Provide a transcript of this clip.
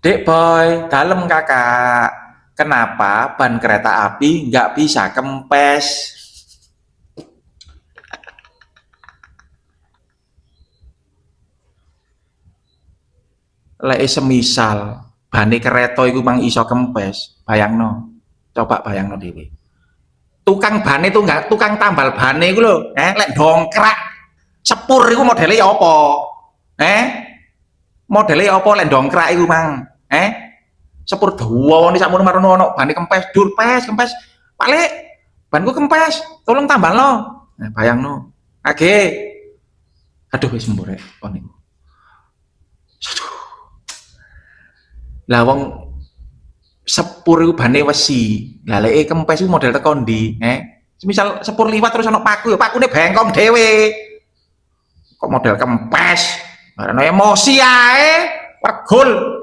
Dek boy, dalem kakak. Kenapa ban kereta api nggak bisa kempes? Lek semisal bane kereta iku mang iso kempes, bayangno. Coba bayangno dhewe. Tukang bane itu enggak, tukang tambal bane iku lho, lek dongkrak sepur iku modele ya apa? Eh? Modele ya apa lek dongkrak iku mang? Sepur dawane sakmono marono ono bane kempes, dur pes, kempes. Pak Lek, banku kempes, tolong tambalno. Nah, bayangno. Age. Aduh wis mburek kon niku. Lah wong sepur iku bane wesi. Lah lek kempes iku model teko ndi, Semisal sepur liwat terus ana paku ya pakune bengkong dhewe. Kok model kempes? Karena emosi ae, pergul.